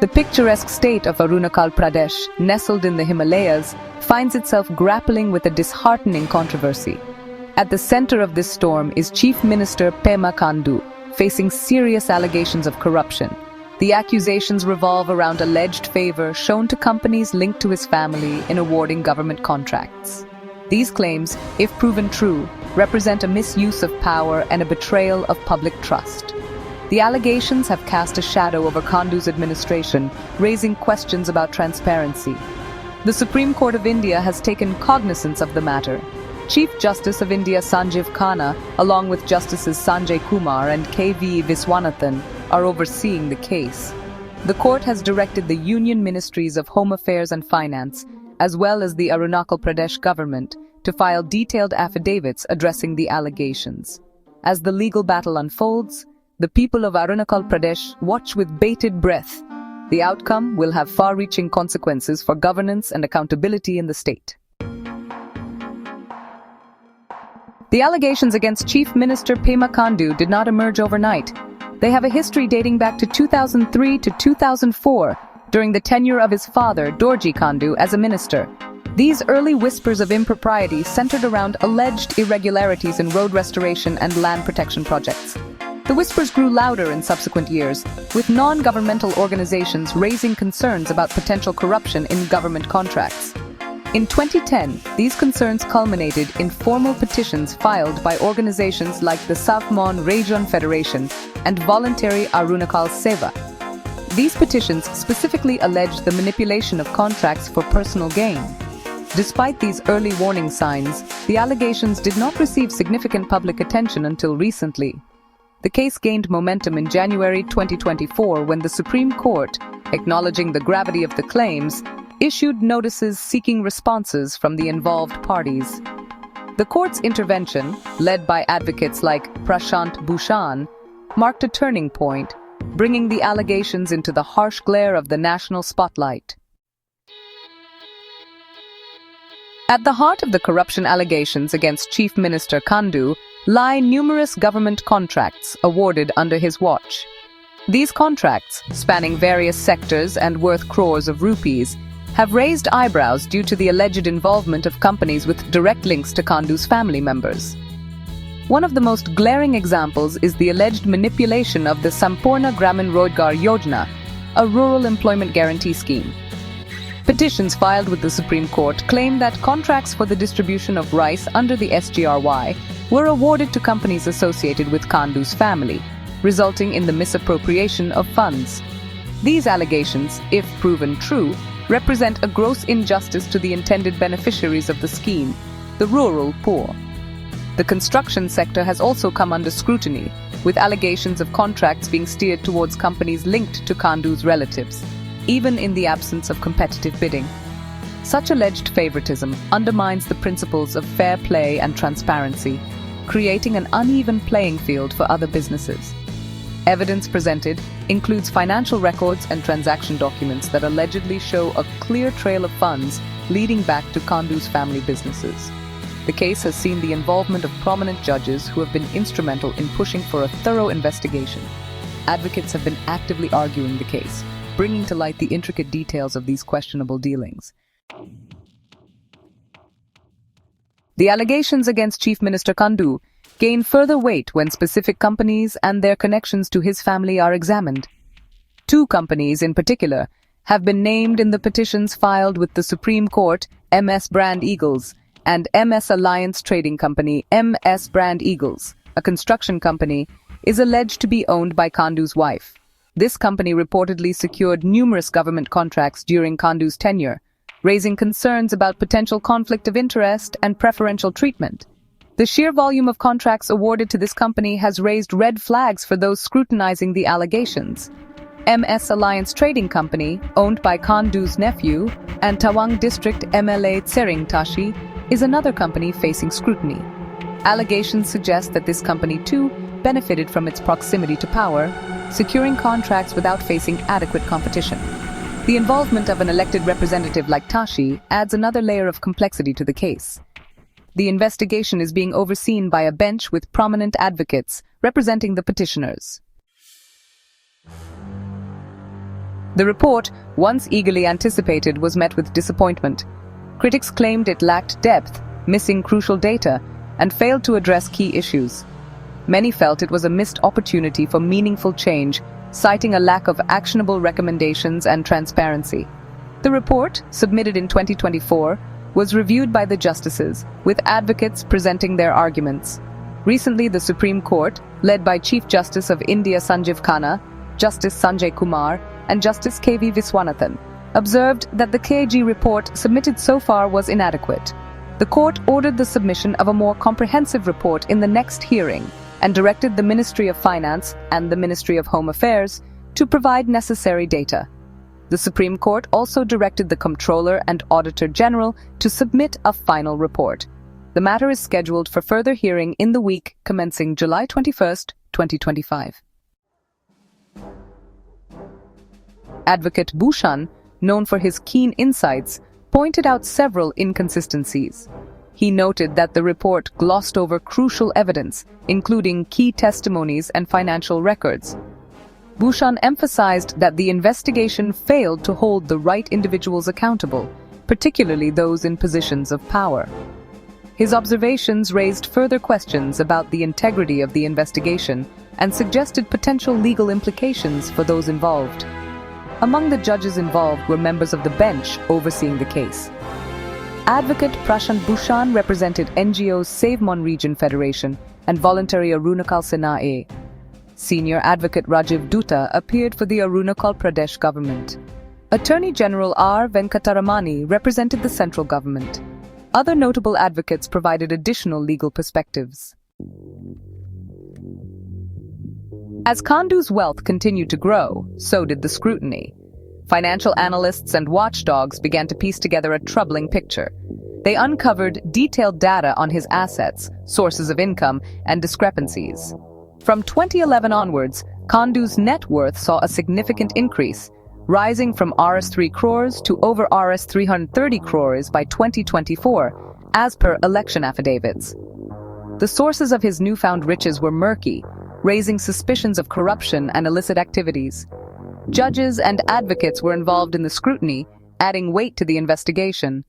The picturesque state of Arunachalpradesh, nestled in the Himalayas, finds itself grappling with a disheartening controversy. At the center of this storm is Chief Minister Pema Khandu, facing serious allegations of corruption. The accusations revolve around alleged favor shown to companies linked to his family in awarding government contracts. These claims, if proven true, represent a misuse of power and a betrayal of public trust. The allegations have cast a shadow over Khandu's administration, raising questions about transparency. The Supreme Court of India has taken cognizance of the matter. Chief Justice of India Sanjeev Khanna, along with Justices Sanjay Kumar and K.V. Viswanathan, are overseeing the case. The court has directed the Union Ministries of Home Affairs and Finance, as well as the Arunachal Pradesh government, to file detailed affidavits addressing the allegations. As the legal battle unfolds, the people of Arunachal Pradesh watch with bated breath. The outcome will have far-reaching consequences for governance and accountability in the state. The allegations against Chief Minister Pema Khandu did not emerge overnight. They have a history dating back to 2003 to 2004, during the tenure of his father, Dorji Khandu, as a minister. These early whispers of impropriety centered around alleged irregularities in road restoration and land protection projects. The whispers grew louder in subsequent years, with non-governmental organizations raising concerns about potential corruption in government contracts. In 2010, these concerns culminated in formal petitions filed by organizations like the Savmon Region Federation and Voluntary Arunachal Seva. These petitions specifically alleged the manipulation of contracts for personal gain. Despite these early warning signs, the allegations did not receive significant public attention until recently. The case gained momentum in January 2024 when the Supreme Court, acknowledging the gravity of the claims, issued notices seeking responses from the involved parties. The court's intervention, led by advocates like Prashant Bhushan, marked a turning point, bringing the allegations into the harsh glare of the national spotlight. At the heart of the corruption allegations against Chief Minister Khandu lie numerous government contracts awarded under his watch. These contracts, spanning various sectors and worth crores of rupees, have raised eyebrows due to the alleged involvement of companies with direct links to Khandu's family members. One of the most glaring examples is the alleged manipulation of the Sampurna Gramin Rojdgar Yojana, a rural employment guarantee scheme. Petitions filed with the Supreme Court claim that contracts for the distribution of rice under the SGRY were awarded to companies associated with Khandu's family, resulting in the misappropriation of funds. These allegations, if proven true, represent a gross injustice to the intended beneficiaries of the scheme, the rural poor. The construction sector has also come under scrutiny, with allegations of contracts being steered towards companies linked to Khandu's relatives, even in the absence of competitive bidding. Such alleged favoritism undermines the principles of fair play and transparency, creating an uneven playing field for other businesses. Evidence presented includes financial records and transaction documents that allegedly show a clear trail of funds leading back to Khandu's family businesses. The case has seen the involvement of prominent judges who have been instrumental in pushing for a thorough investigation. Advocates have been actively arguing the case, bringing to light the intricate details of these questionable dealings. The allegations against Chief Minister Khandu gain further weight when specific companies and their connections to his family are examined. Two companies in particular have been named in the petitions filed with the Supreme Court: MS Brand Eagles and MS Alliance Trading Company. MS Brand Eagles, a construction company, is alleged to be owned by Khandu's wife. This company reportedly secured numerous government contracts during Khandu's tenure, raising concerns about potential conflict of interest and preferential treatment. The sheer volume of contracts awarded to this company has raised red flags for those scrutinizing the allegations. MS Alliance Trading Company, owned by Khandu's nephew and Tawang District MLA Tsering Tashi, is another company facing scrutiny. Allegations suggest that this company too benefited from its proximity to power, securing contracts without facing adequate competition. The involvement of an elected representative like Tashi adds another layer of complexity to the case. The investigation is being overseen by a bench with prominent advocates representing the petitioners. The report, once eagerly anticipated, was met with disappointment. Critics claimed it lacked depth, missing crucial data, and failed to address key issues. Many felt it was a missed opportunity for meaningful change, citing a lack of actionable recommendations and transparency. The report, submitted in 2024, was reviewed by the justices, with advocates presenting their arguments. Recently, the Supreme Court, led by Chief Justice of India Sanjeev Khanna, Justice Sanjay Kumar, and Justice K.V. Viswanathan, observed that the KG report submitted so far was inadequate. The court ordered the submission of a more comprehensive report in the next hearing and directed the Ministry of Finance and the Ministry of Home Affairs to provide necessary data. The Supreme Court also directed the Comptroller and Auditor General to submit a final report. The matter is scheduled for further hearing in the week commencing July 21, 2025. Advocate Bhushan, known for his keen insights, pointed out several inconsistencies. He noted that the report glossed over crucial evidence, including key testimonies and financial records. Bhushan emphasized that the investigation failed to hold the right individuals accountable, particularly those in positions of power. His observations raised further questions about the integrity of the investigation and suggested potential legal implications for those involved. Among the judges involved were members of the bench overseeing the case. Advocate Prashant Bhushan represented NGOs Save Mon Region Federation and voluntary Arunachalnews. Senior Advocate Rajiv Dutta appeared for the Arunachalpradesh government. Attorney General R. Venkataramani represented the central government. Other notable advocates provided additional legal perspectives. As Khandu's wealth continued to grow, so did the scrutiny. Financial analysts and watchdogs began to piece together a troubling picture. They uncovered detailed data on his assets, sources of income, and discrepancies. From 2011 onwards, Khandu's net worth saw a significant increase, rising from Rs 3 crores to over Rs 330 crores by 2024, as per election affidavits. The sources of his newfound riches were murky, raising suspicions of corruption and illicit activities. Judges and advocates were involved in the scrutiny, adding weight to the investigation.